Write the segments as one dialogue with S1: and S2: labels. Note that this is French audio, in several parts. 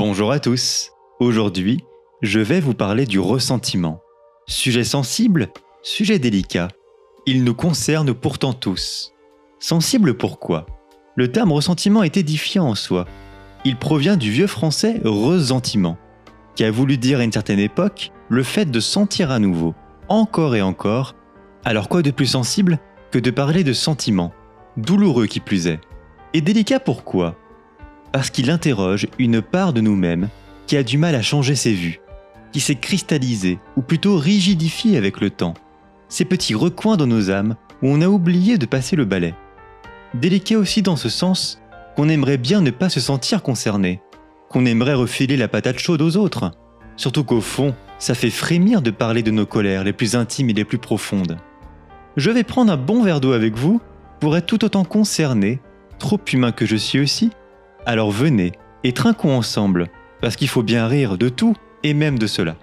S1: Bonjour à tous. Aujourd'hui, je vais vous parler du ressentiment. Sujet sensible, sujet délicat. Il nous concerne pourtant tous. Sensible pourquoi ? Le terme ressentiment est édifiant en soi. Il provient du vieux français ressentiment, qui a voulu dire à une certaine époque le fait de sentir à nouveau, encore et encore. Alors quoi de plus sensible que de parler de sentiments, douloureux qui plus est. Et délicat pourquoi ? Parce qu'il interroge une part de nous-mêmes qui a du mal à changer ses vues, qui s'est cristallisée ou plutôt rigidifiée avec le temps. Ces petits recoins dans nos âmes où on a oublié de passer le balai. Délicat aussi dans ce sens qu'on aimerait bien ne pas se sentir concerné, qu'on aimerait refiler la patate chaude aux autres. Surtout qu'au fond, ça fait frémir de parler de nos colères les plus intimes et les plus profondes. Je vais prendre un bon verre d'eau avec vous pour être tout autant concerné, trop humain que je suis aussi. Alors venez et trinquons ensemble, parce qu'il faut bien rire de tout et même de cela.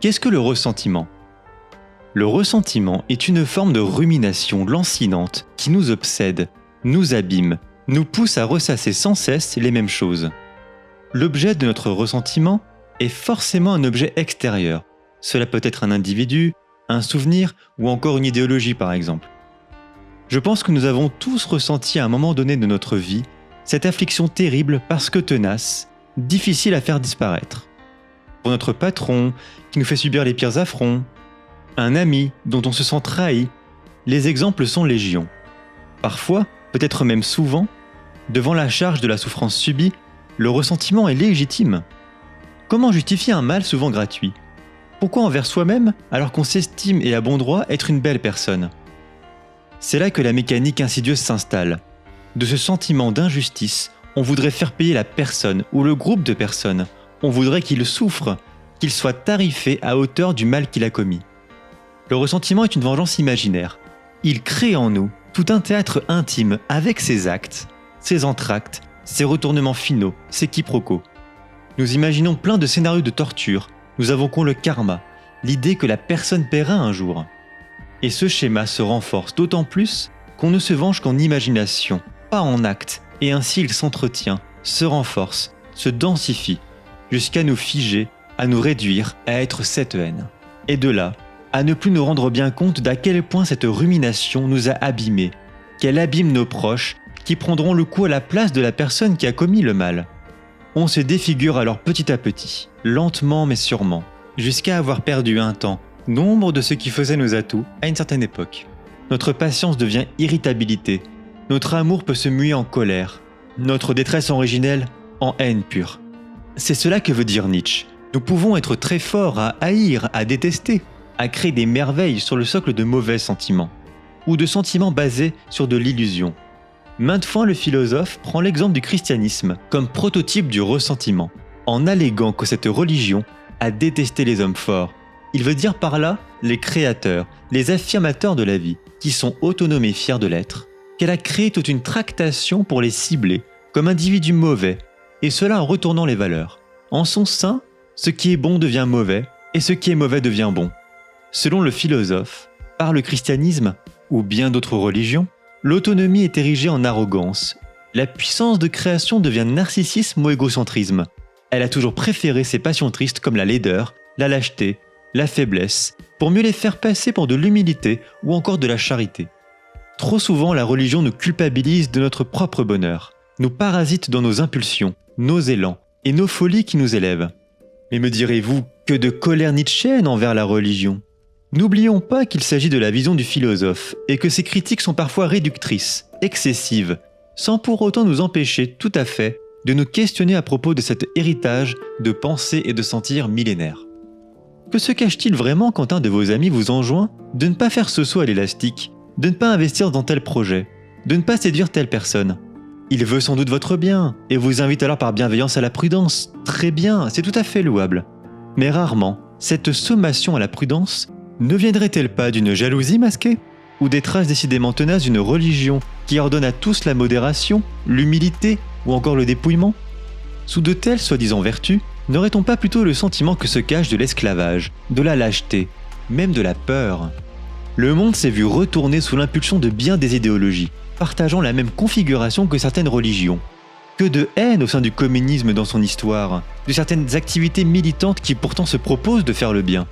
S1: Qu'est-ce que le ressentiment ? Le ressentiment est une forme de rumination lancinante qui nous obsède, nous abîme, nous pousse à ressasser sans cesse les mêmes choses. L'objet de notre ressentiment est forcément un objet extérieur. Cela peut être un individu, un souvenir ou encore une idéologie par exemple. Je pense que nous avons tous ressenti à un moment donné de notre vie cette affliction terrible parce que tenace, difficile à faire disparaître. Pour notre patron, qui nous fait subir les pires affronts, un ami dont on se sent trahi, les exemples sont légion. Parfois, peut-être même souvent, devant la charge de la souffrance subie, le ressentiment est légitime. Comment justifier un mal souvent gratuit ? Pourquoi envers soi-même alors qu'on s'estime et a bon droit être une belle personne ? C'est là que la mécanique insidieuse s'installe. De ce sentiment d'injustice, on voudrait faire payer la personne ou le groupe de personnes. On voudrait qu'il souffre, qu'il soit tarifé à hauteur du mal qu'il a commis. Le ressentiment est une vengeance imaginaire. Il crée en nous tout un théâtre intime avec ses actes, ses entr'actes, ses retournements finaux, ses quiproquos. Nous imaginons plein de scénarios de torture. Nous invoquons le karma, l'idée que la personne paiera un jour. Et ce schéma se renforce d'autant plus qu'on ne se venge qu'en imagination, pas en acte, et ainsi il s'entretient, se renforce, se densifie, jusqu'à nous figer, à nous réduire, à être cette haine. Et de là, à ne plus nous rendre bien compte d'à quel point cette rumination nous a abîmés, qu'elle abîme nos proches, qui prendront le coup à la place de la personne qui a commis le mal. On se défigure alors petit à petit, lentement mais sûrement, jusqu'à avoir perdu un temps, nombre de ce qui faisait nos atouts à une certaine époque. Notre patience devient irritabilité, notre amour peut se muer en colère, notre détresse originelle en haine pure. C'est cela que veut dire Nietzsche. Nous pouvons être très forts à haïr, à détester, à créer des merveilles sur le socle de mauvais sentiments, ou de sentiments basés sur de l'illusion. Maintes fois le philosophe prend l'exemple du christianisme comme prototype du ressentiment, en alléguant que cette religion a détesté les hommes forts. Il veut dire par là les créateurs, les affirmateurs de la vie, qui sont autonomes et fiers de l'être, qu'elle a créé toute une tractation pour les cibler comme individus mauvais, et cela en retournant les valeurs. En son sein, ce qui est bon devient mauvais, et ce qui est mauvais devient bon. Selon le philosophe, par le christianisme, ou bien d'autres religions, l'autonomie est érigée en arrogance. La puissance de création devient narcissisme ou égocentrisme. Elle a toujours préféré ses passions tristes comme la laideur, la lâcheté, la faiblesse, pour mieux les faire passer pour de l'humilité ou encore de la charité. Trop souvent, la religion nous culpabilise de notre propre bonheur, nous parasite dans nos impulsions, nos élans et nos folies qui nous élèvent. Mais me direz-vous, que de colère nietzschéenne envers la religion ? N'oublions pas qu'il s'agit de la vision du philosophe et que ses critiques sont parfois réductrices, excessives, sans pour autant nous empêcher tout à fait de nous questionner à propos de cet héritage de pensée et de sentir millénaire. Que se cache-t-il vraiment quand un de vos amis vous enjoint de ne pas faire ce saut à l'élastique, de ne pas investir dans tel projet, de ne pas séduire telle personne ? Il veut sans doute votre bien et vous invite alors par bienveillance à la prudence. Très bien, c'est tout à fait louable. Mais rarement, cette sommation à la prudence ne viendrait-elle pas d'une jalousie masquée ? Ou des traces décidément tenaces d'une religion qui ordonne à tous la modération, l'humilité ou encore le dépouillement ? Sous de telles soi-disant vertus, n'aurait-on pas plutôt le sentiment que se cache de l'esclavage, de la lâcheté, même de la peur ? Le monde s'est vu retourner sous l'impulsion de bien des idéologies, partageant la même configuration que certaines religions. Que de haine au sein du communisme dans son histoire, de certaines activités militantes qui pourtant se proposent de faire le bien.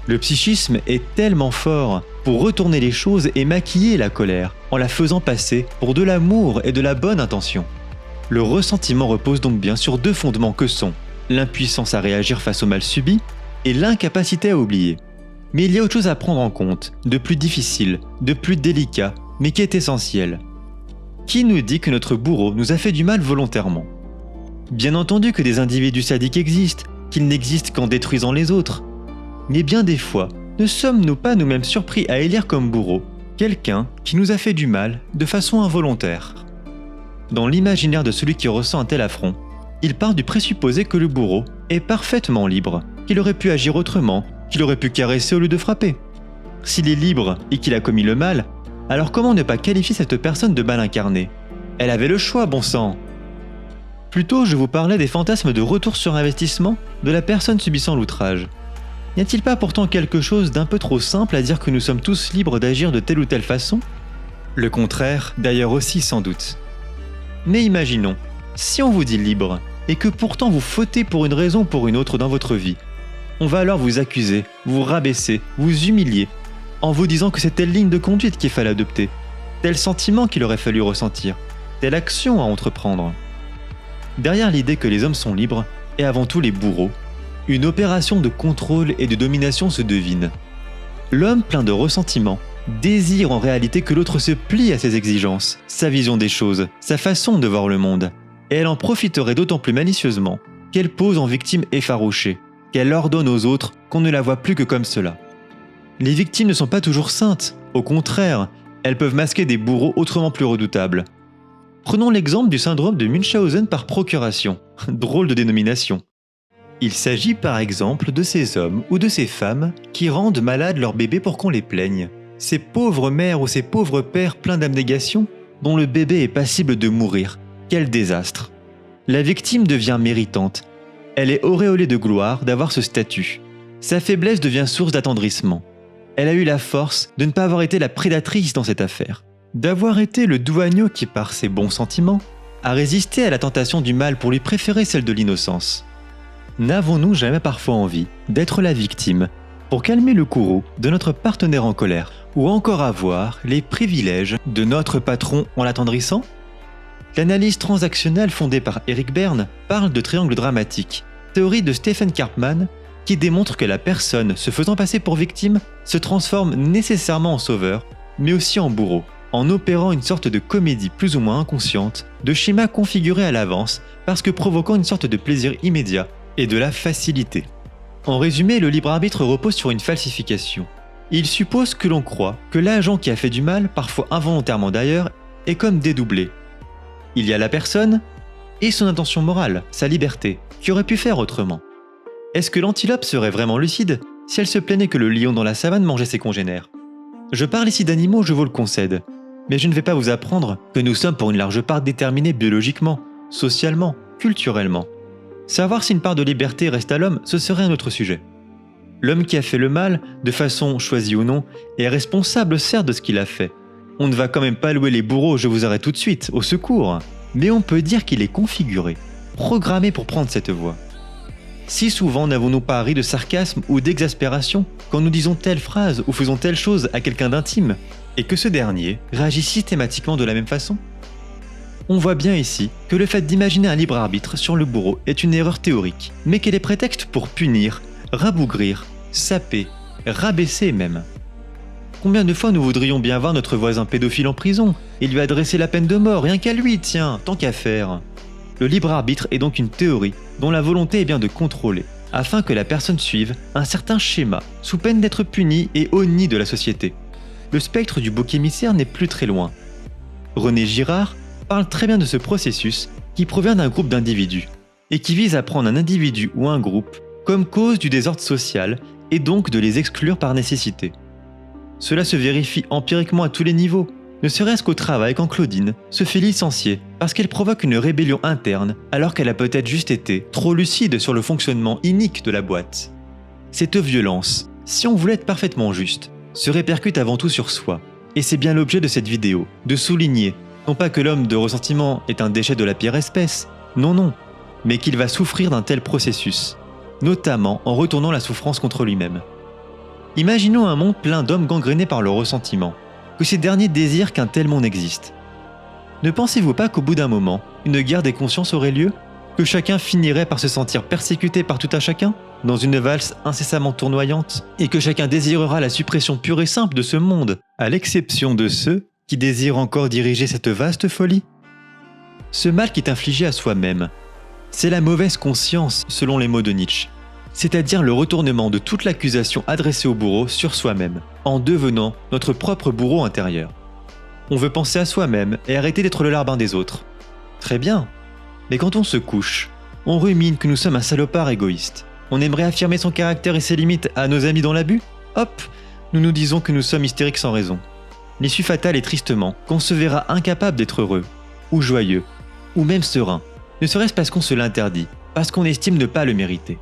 S1: Le psychisme est tellement fort pour retourner les choses et maquiller la colère en la faisant passer pour de l'amour et de la bonne intention. Le ressentiment repose donc bien sur deux fondements que sont l'impuissance à réagir face au mal subi et l'incapacité à oublier. Mais il y a autre chose à prendre en compte, de plus difficile, de plus délicat, mais qui est essentiel. Qui nous dit que notre bourreau nous a fait du mal volontairement? Bien entendu que des individus sadiques existent, qu'ils n'existent qu'en détruisant les autres. Mais bien des fois, ne sommes-nous pas nous-mêmes surpris à élire comme bourreau quelqu'un qui nous a fait du mal de façon involontaire? Dans l'imaginaire de celui qui ressent un tel affront, il part du présupposé que le bourreau est parfaitement libre, qu'il aurait pu agir autrement, qu'il aurait pu caresser au lieu de frapper. S'il est libre et qu'il a commis le mal, alors comment ne pas qualifier cette personne de mal incarné? Elle avait le choix, bon sang! Plutôt, je vous parlais des fantasmes de retour sur investissement de la personne subissant l'outrage. N'y a-t-il pas pourtant quelque chose d'un peu trop simple à dire que nous sommes tous libres d'agir de telle ou telle façon? Le contraire, d'ailleurs aussi sans doute. Mais imaginons, si on vous dit libre, et que pourtant vous fautez pour une raison ou pour une autre dans votre vie, on va alors vous accuser, vous rabaisser, vous humilier, en vous disant que c'est telle ligne de conduite qu'il fallait adopter, tel sentiment qu'il aurait fallu ressentir, telle action à entreprendre. Derrière l'idée que les hommes sont libres, et avant tout les bourreaux, une opération de contrôle et de domination se devine. L'homme plein de ressentiment désire en réalité que l'autre se plie à ses exigences, sa vision des choses, sa façon de voir le monde, et elle en profiterait d'autant plus malicieusement qu'elle pose en victime effarouchée, qu'elle ordonne aux autres qu'on ne la voit plus que comme cela. Les victimes ne sont pas toujours saintes, au contraire, elles peuvent masquer des bourreaux autrement plus redoutables. Prenons l'exemple du syndrome de Munchausen par procuration, drôle de dénomination. Il s'agit par exemple de ces hommes ou de ces femmes qui rendent malades leurs bébés pour qu'on les plaigne. Ces pauvres mères ou ces pauvres pères pleins d'abnégation dont le bébé est passible de mourir. Quel désastre! La victime devient méritante. Elle est auréolée de gloire d'avoir ce statut. Sa faiblesse devient source d'attendrissement. Elle a eu la force de ne pas avoir été la prédatrice dans cette affaire, d'avoir été le doux agneau qui, par ses bons sentiments, a résisté à la tentation du mal pour lui préférer celle de l'innocence. N'avons-nous jamais parfois envie d'être la victime pour calmer le courroux de notre partenaire en colère ou encore avoir les privilèges de notre patron en l'attendrissant? L'analyse transactionnelle fondée par Eric Berne parle de triangle dramatique, théorie de Stephen Karpman qui démontre que la personne se faisant passer pour victime se transforme nécessairement en sauveur, mais aussi en bourreau, en opérant une sorte de comédie plus ou moins inconsciente, de schéma configuré à l'avance parce que provoquant une sorte de plaisir immédiat et de la facilité. En résumé, le libre arbitre repose sur une falsification. Il suppose que l'on croit que l'agent qui a fait du mal, parfois involontairement d'ailleurs, est comme dédoublé. Il y a la personne et son intention morale, sa liberté, qui aurait pu faire autrement. Est-ce que l'antilope serait vraiment lucide si elle se plaignait que le lion dans la savane mangeait ses congénères? Je parle ici d'animaux, je vous le concède, mais je ne vais pas vous apprendre que nous sommes pour une large part déterminés biologiquement, socialement, culturellement. Savoir si une part de liberté reste à l'homme, ce serait un autre sujet. L'homme qui a fait le mal, de façon choisie ou non, est responsable certes de ce qu'il a fait. On ne va quand même pas louer les bourreaux, je vous arrête tout de suite, au secours. Mais on peut dire qu'il est configuré, programmé pour prendre cette voie. Si souvent n'avons-nous pas ri de sarcasme ou d'exaspération quand nous disons telle phrase ou faisons telle chose à quelqu'un d'intime, et que ce dernier réagit systématiquement de la même façon? On voit bien ici que le fait d'imaginer un libre arbitre sur le bourreau est une erreur théorique, mais qu'elle est prétexte pour punir, rabougrir, saper, rabaisser même. Combien de fois nous voudrions bien voir notre voisin pédophile en prison et lui adresser la peine de mort, rien qu'à lui, tiens, tant qu'à faire. Le libre arbitre est donc une théorie dont la volonté est bien de contrôler, afin que la personne suive un certain schéma, sous peine d'être punie et honnie de la société. Le spectre du bouc émissaire n'est plus très loin. René Girard parle très bien de ce processus qui provient d'un groupe d'individus, et qui vise à prendre un individu ou un groupe comme cause du désordre social et donc de les exclure par nécessité. Cela se vérifie empiriquement à tous les niveaux, ne serait-ce qu'au travail quand Claudine se fait licencier parce qu'elle provoque une rébellion interne alors qu'elle a peut-être juste été trop lucide sur le fonctionnement inique de la boîte. Cette violence, si on voulait être parfaitement juste, se répercute avant tout sur soi, et c'est bien l'objet de cette vidéo, de souligner Non pas que l'homme de ressentiment est un déchet de la pire espèce, non, mais qu'il va souffrir d'un tel processus, notamment en retournant la souffrance contre lui-même. Imaginons un monde plein d'hommes gangrénés par le ressentiment, que ces derniers désirent qu'un tel monde existe. Ne pensez-vous pas qu'au bout d'un moment, une guerre des consciences aurait lieu ? Que chacun finirait par se sentir persécuté par tout un chacun, dans une valse incessamment tournoyante, et que chacun désirera la suppression pure et simple de ce monde, à l'exception de ceux qui désirent encore diriger cette vaste folie ? Ce mal qui est infligé à soi-même, c'est la mauvaise conscience selon les mots de Nietzsche, c'est-à-dire le retournement de toute l'accusation adressée au bourreau sur soi-même, en devenant notre propre bourreau intérieur. On veut penser à soi-même et arrêter d'être le larbin des autres. Très bien, mais quand on se couche, on rumine que nous sommes un salopard égoïste. On aimerait affirmer son caractère et ses limites à nos amis dans l'abus ? Hop, nous nous disons que nous sommes hystériques sans raison. L'issue fatale est tristement qu'on se verra incapable d'être heureux, ou joyeux, ou même serein, ne serait-ce parce qu'on se l'interdit, parce qu'on estime ne pas le mériter.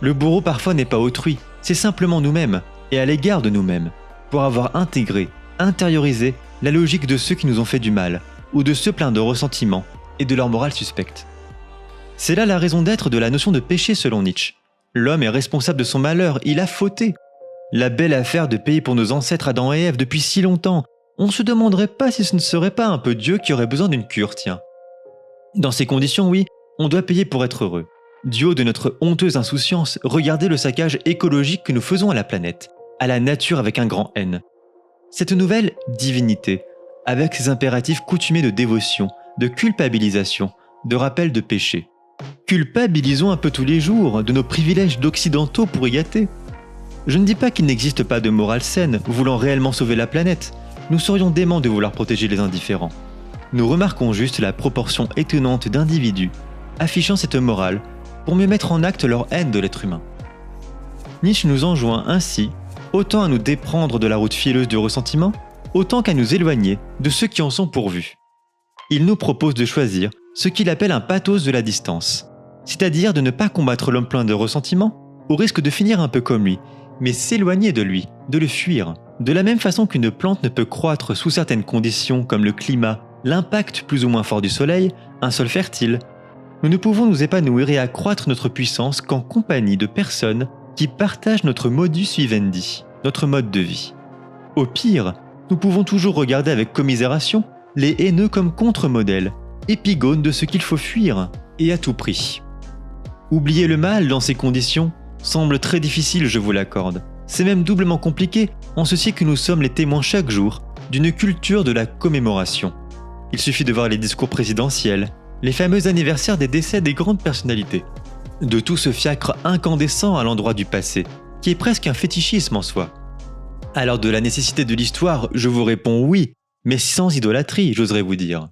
S1: Le bourreau parfois n'est pas autrui, c'est simplement nous-mêmes, et à l'égard de nous-mêmes, pour avoir intégré, intériorisé la logique de ceux qui nous ont fait du mal, ou de ceux pleins de ressentiment et de leur morale suspecte. C'est là la raison d'être de la notion de péché selon Nietzsche. L'homme est responsable de son malheur, il a fauté. La belle affaire de payer pour nos ancêtres Adam et Ève depuis si longtemps, on se demanderait pas si ce ne serait pas un peu Dieu qui aurait besoin d'une cure, tiens. Dans ces conditions, oui, on doit payer pour être heureux. Du haut de notre honteuse insouciance, regardez le saccage écologique que nous faisons à la planète, à la nature avec un grand N. Cette nouvelle divinité, avec ses impératifs coutumiers de dévotion, de culpabilisation, de rappel de péché. Culpabilisons un peu tous les jours de nos privilèges d'occidentaux pour y gâter. Je ne dis pas qu'il n'existe pas de morale saine voulant réellement sauver la planète. Nous serions déments de vouloir protéger les indifférents. Nous remarquons juste la proportion étonnante d'individus affichant cette morale pour mieux mettre en acte leur haine de l'être humain. Nietzsche nous enjoint ainsi autant à nous déprendre de la route fielleuse du ressentiment, autant qu'à nous éloigner de ceux qui en sont pourvus. Il nous propose de choisir ce qu'il appelle un pathos de la distance, c'est-à-dire de ne pas combattre l'homme plein de ressentiment, au risque de finir un peu comme lui, mais s'éloigner de lui, de le fuir. De la même façon qu'une plante ne peut croître sous certaines conditions comme le climat, l'impact plus ou moins fort du soleil, un sol fertile, nous ne pouvons nous épanouir et accroître notre puissance qu'en compagnie de personnes qui partagent notre modus vivendi, notre mode de vie. Au pire, nous pouvons toujours regarder avec commisération les haineux comme contre-modèles, épigones de ce qu'il faut fuir, et à tout prix. Oublier le mal dans ces conditions semble très difficile, je vous l'accorde. C'est même doublement compliqué en ceci que nous sommes les témoins chaque jour d'une culture de la commémoration. Il suffit de voir les discours présidentiels, les fameux anniversaires des décès des grandes personnalités. De tout ce fiacre incandescent à l'endroit du passé, qui est presque un fétichisme en soi. Alors de la nécessité de l'histoire, je vous réponds oui, mais sans idolâtrie, j'oserais vous dire.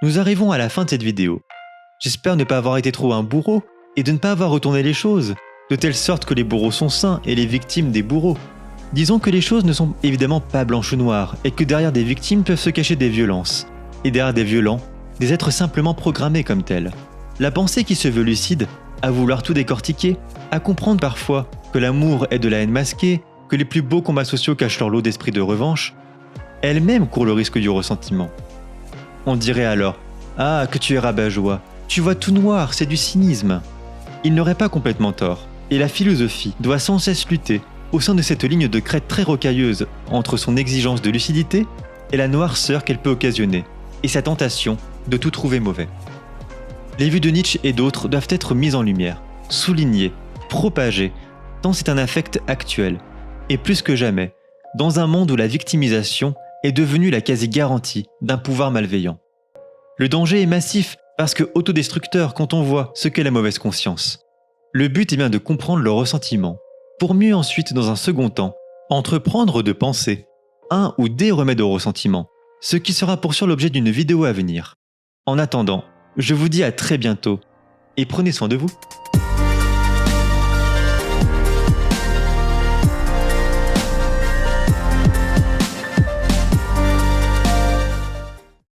S1: Nous arrivons à la fin de cette vidéo. J'espère ne pas avoir été trop un bourreau et de ne pas avoir retourné les choses, de telle sorte que les bourreaux sont saints et les victimes des bourreaux. Disons que les choses ne sont évidemment pas blanches ou noires et que derrière des victimes peuvent se cacher des violences, et derrière des violents, des êtres simplement programmés comme tels. La pensée qui se veut lucide, à vouloir tout décortiquer, à comprendre parfois que l'amour est de la haine masquée, que les plus beaux combats sociaux cachent leur lot d'esprit de revanche, elle-même court le risque du ressentiment. On dirait alors « Ah, que tu es rabat-joie, tu vois tout noir, c'est du cynisme ». Il n'aurait pas complètement tort, et la philosophie doit sans cesse lutter au sein de cette ligne de crête très rocailleuse entre son exigence de lucidité et la noirceur qu'elle peut occasionner, et sa tentation de tout trouver mauvais. Les vues de Nietzsche et d'autres doivent être mises en lumière, soulignées, propagées, tant c'est un affect actuel, et plus que jamais, dans un monde où la victimisation est devenue la quasi-garantie d'un pouvoir malveillant. Le danger est massif parce que autodestructeur quand on voit ce qu'est la mauvaise conscience. Le but est bien de comprendre le ressentiment, pour mieux ensuite, dans un second temps, entreprendre de penser un ou des remèdes au ressentiment, ce qui sera pour sûr l'objet d'une vidéo à venir. En attendant, je vous dis à très bientôt, et prenez soin de vous.